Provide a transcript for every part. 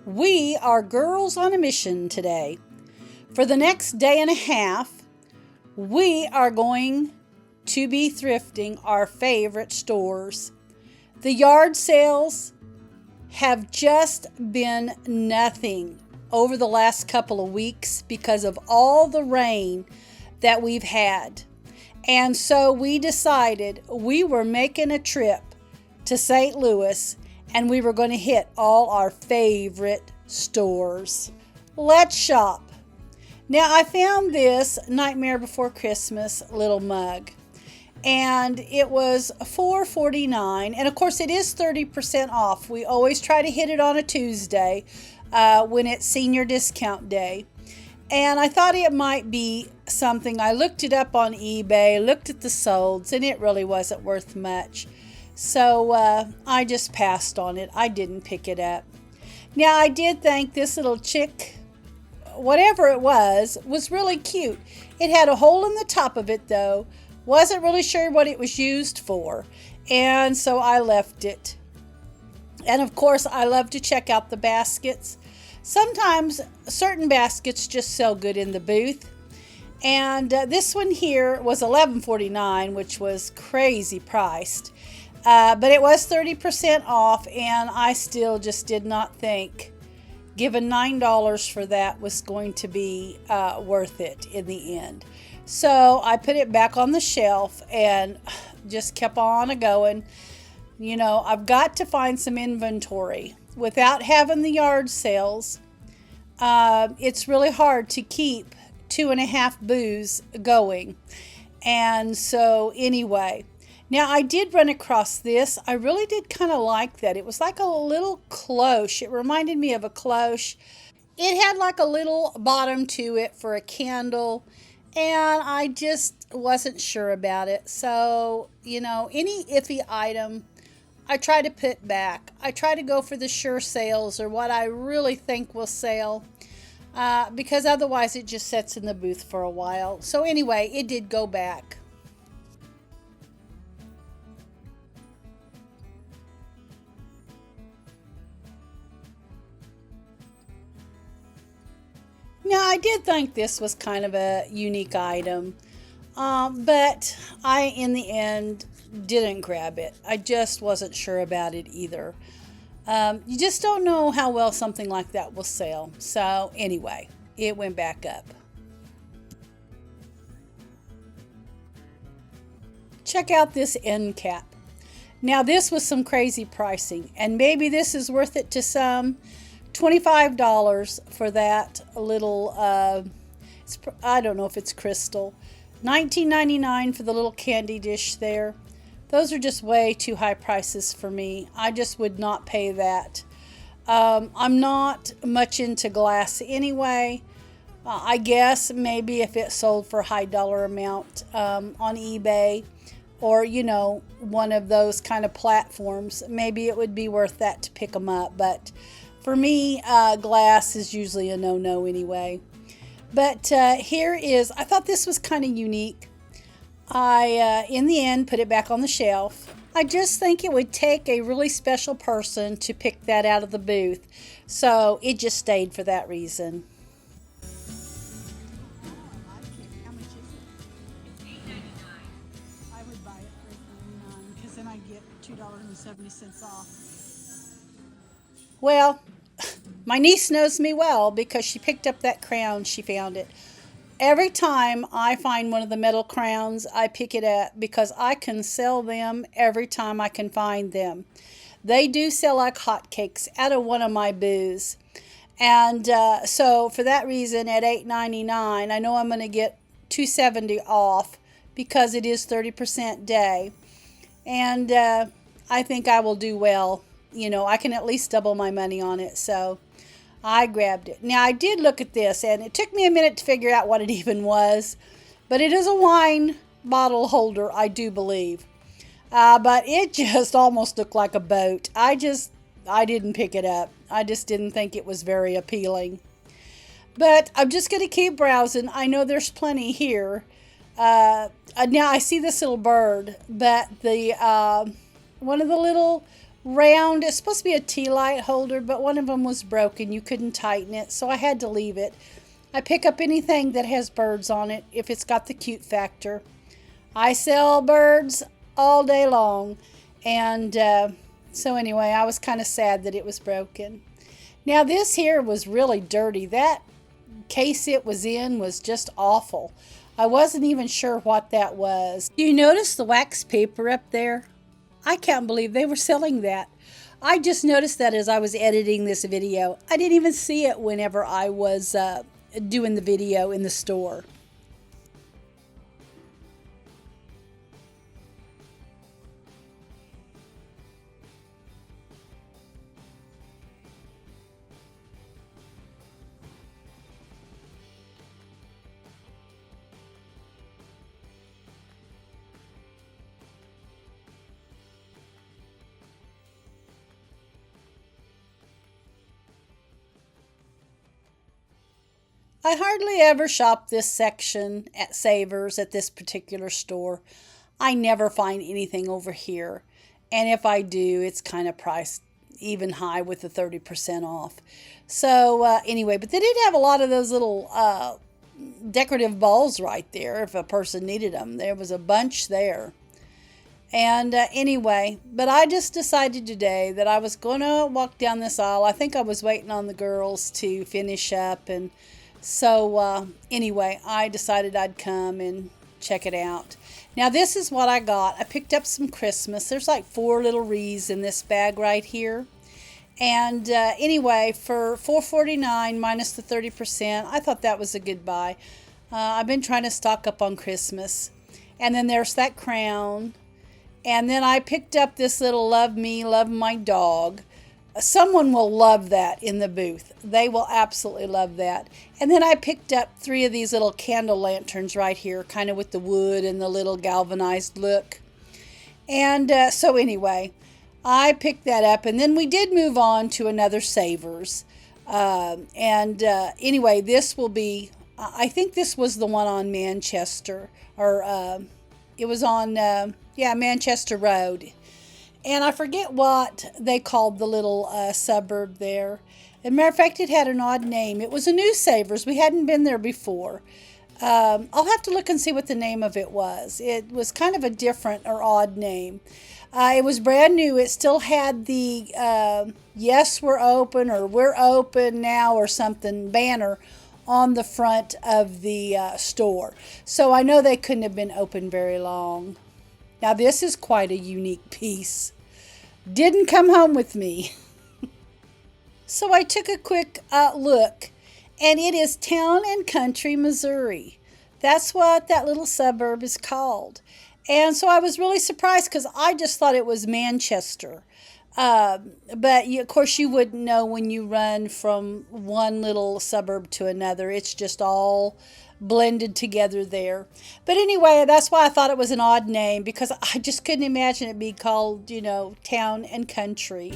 We are girls on a mission today. For the next day and a half, we are going to be thrifting our favorite stores. The yard sales have just been nothing over the last couple of weeks because of all the rain that we've had. And so we decided we were making a trip to St. Louis and we were going to hit all our favorite stores. Let's shop. Now I found this Nightmare Before Christmas little mug and it was $4.49, and of course it is 30% off. We always try to hit it on a Tuesday when it's senior discount day. And I thought it might be something. I looked it up on eBay, looked at the solds, and it really wasn't worth much. So I just passed on it. I didn't pick it up. Now I did think this little chick, whatever it was really cute. It had a hole in the top of it though. Wasn't really sure what it was used for. And so I left it. And of course I love to check out the baskets. Sometimes certain baskets just sell good in the booth. And this one here was $11.49, which was crazy priced. But it was 30% off, and I still just did not think, given $9 for that, was going to be worth it in the end. So I put it back on the shelf and just kept on going. You know, I've got to find some inventory. Without having the yard sales, it's really hard to keep 2.5 booths going. And so anyway, now I did run across this. I really did kind of like that. It was like a little cloche. It reminded me of a cloche. It had like a little bottom to it for a candle, and I just wasn't sure about it. So, you know, any iffy item, I try to put back. I try to go for the sure sales or what I really think will sell, because otherwise it just sits in the booth for a while. So anyway, it did go back. Now, I did think this was kind of a unique item, but I, in the end, didn't grab it. I just wasn't sure about it either. You just don't know how well something like that will sell. So anyway, it went back up. Check out this end cap. Now, this was some crazy pricing, and maybe this is worth it to some. $25 for that little, I don't know if it's crystal. $19.99 for the little candy dish there. Those are just way too high prices for me. I just would not pay that. I'm not much into glass anyway. I guess maybe if it sold for a high dollar amount on eBay or, you know, one of those kind of platforms, maybe it would be worth that to pick them up. But for me, glass is usually a no-no anyway. But here is, I thought this was kind of unique. I, in the end, put it back on the shelf. I just think it would take a really special person to pick that out of the booth. So it just stayed for that reason. How much is it? $8.99. I would buy it for $8.99 because then I get $2.70 off. Well, my niece knows me well because she picked up that crown. She found it. Every time I find one of the metal crowns, I pick it up because I can sell them every time I can find them. They do sell like hotcakes out of one of my booths. And so for that reason, at $8.99, I know I'm going to get $2.70 off because it is 30% day. And I think I will do well. You know, I can at least double my money on it. So I grabbed it. Now, I did look at this, and it took me a minute to figure out what it even was. But it is a wine bottle holder, I do believe. But it just almost looked like a boat. I didn't pick it up. I just didn't think it was very appealing. But I'm just going to keep browsing. I know there's plenty here. Now, I see this little bird, but the one of the little round. It's supposed to be a tea light holder, but one of them was broken. You couldn't tighten it, so I had to leave it. I pick up anything that has birds on it if it's got the cute factor. I sell birds all day long, and so anyway, I was kind of sad that it was broken. Now this here was really dirty. That case it was in was just awful. I wasn't even sure what that was. Do you notice the wax paper up there? I can't believe they were selling that. I just noticed that as I was editing this video. I didn't even see it whenever I was doing the video in the store. I hardly ever shop this section at Savers at this particular store. I never find anything over here. And if I do, it's kind of priced even high with the 30% off. So anyway, but they did have a lot of those little decorative balls right there if a person needed them. There was a bunch there. And anyway, but I just decided today that I was going to walk down this aisle. I think I was waiting on the girls to finish up, and so anyway, I decided I'd come and check it out. Now this is what I got. I picked up some Christmas. There's like 4 little wreaths in this bag right here. And anyway, for $4.49 minus the 30%, I thought that was a good buy. I've been trying to stock up on Christmas. And then there's that crown. And then I picked up this little Love Me, Love My Dog. Someone will love that in the booth. They will absolutely love that. And then I picked up 3 of these little candle lanterns right here, kind of with the wood and the little galvanized look. And so anyway, I picked that up. And then we did move on to another Savers. Anyway, this will be, I think this was the one on Manchester. Or it was on, Manchester Road. And I forget what they called the little suburb there. As a matter of fact, it had an odd name. It was a new Savers. We hadn't been there before. I'll have to look and see what the name of it was. It was kind of a different or odd name. It was brand new. It still had the yes, we're open, or we're open now, or something banner on the front of the store. So I know they couldn't have been open very long. Now this is quite a unique piece. Didn't come home with me. So I took a quick look, and it is Town and Country, Missouri. That's what that little suburb is called. And so I was really surprised because I just thought it was Manchester. But of course you wouldn't know when you run from one little suburb to another. It's just all blended together there. But anyway, that's why I thought it was an odd name, because I just couldn't imagine it being called, Town and Country.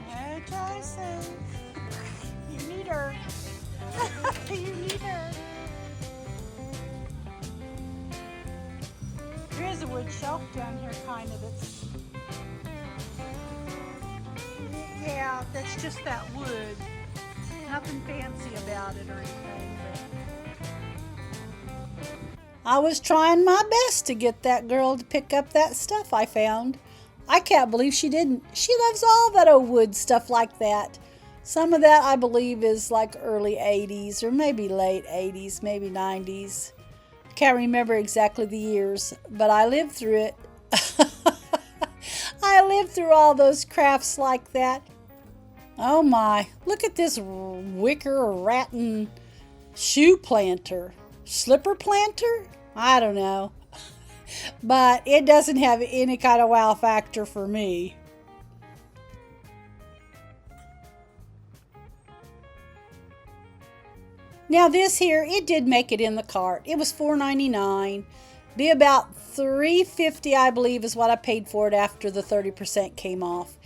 Hey, Jason. You need her. You need her. There is a wood shelf down here, kind of. That's just that wood. Nothing fancy about it or anything. I was trying my best to get that girl to pick up that stuff I found. I can't believe she didn't. She loves all that old wood stuff like that. Some of that I believe is like early 80s or maybe late 80s, maybe 90s. Can't remember exactly the years, but I lived through it. I lived through all those crafts like that. Oh my, look at this wicker rattan shoe planter. Slipper planter? I don't know. But it doesn't have any kind of wow factor for me. Now this here, it did make it in the cart. It was $4.99. Be about $3.50, I believe, is what I paid for it after the 30% came off.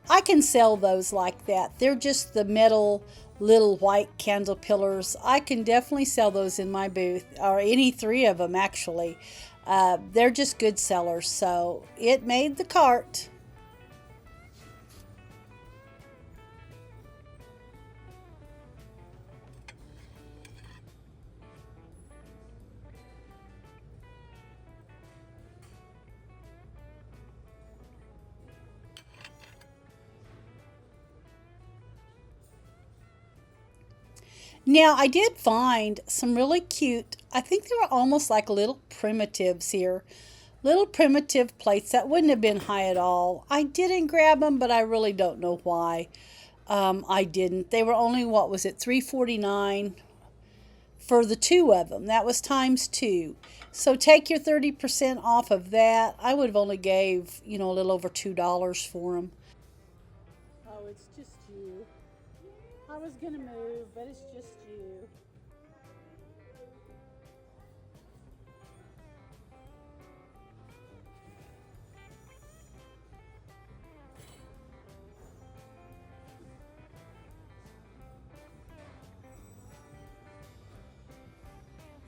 I can sell those like that. They're just the metal little white candle pillars. I can definitely sell those in my booth, or any 3 of them actually. They're just good sellers, so it made the cart. Now, I did find some really cute, I think they were almost like little primitives here. Little primitive plates that wouldn't have been high at all. I didn't grab them, but I really don't know why I didn't. They were only, what was it, $3.49 for the two of them. That was times two. So take your 30% off of that. I would have only gave, a little over $2 for them. Oh, it's just you. I was going to move, but it's just you.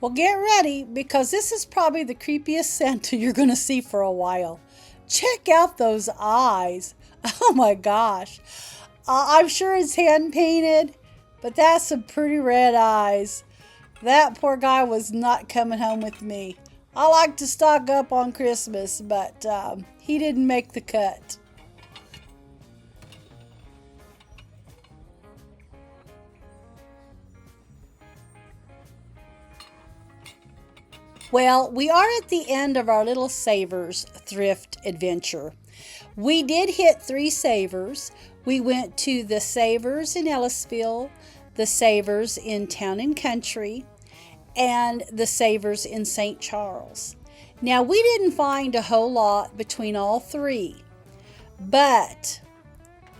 Well, get ready because this is probably the creepiest Santa you're going to see for a while. Check out those eyes. Oh my gosh. I'm sure it's hand painted, but that's some pretty red eyes. That poor guy was not coming home with me. I like to stock up on Christmas, but he didn't make the cut. Well, we are at the end of our little Savers thrift adventure. We did hit 3 Savers. We went to the Savers in Ellisville, the Savers in Town and Country, and the Savers in St. Charles. Now, we didn't find a whole lot between all 3, but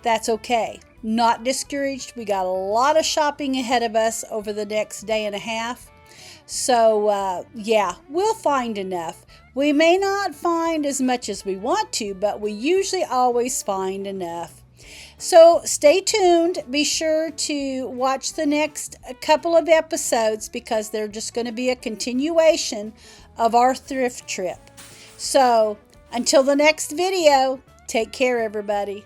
that's okay. Not discouraged. We got a lot of shopping ahead of us over the next day and a half. So, yeah, we'll find enough. We may not find as much as we want to, but we usually always find enough. So stay tuned. Be sure to watch the next couple of episodes because they're just going to be a continuation of our thrift trip. So until the next video, take care, everybody.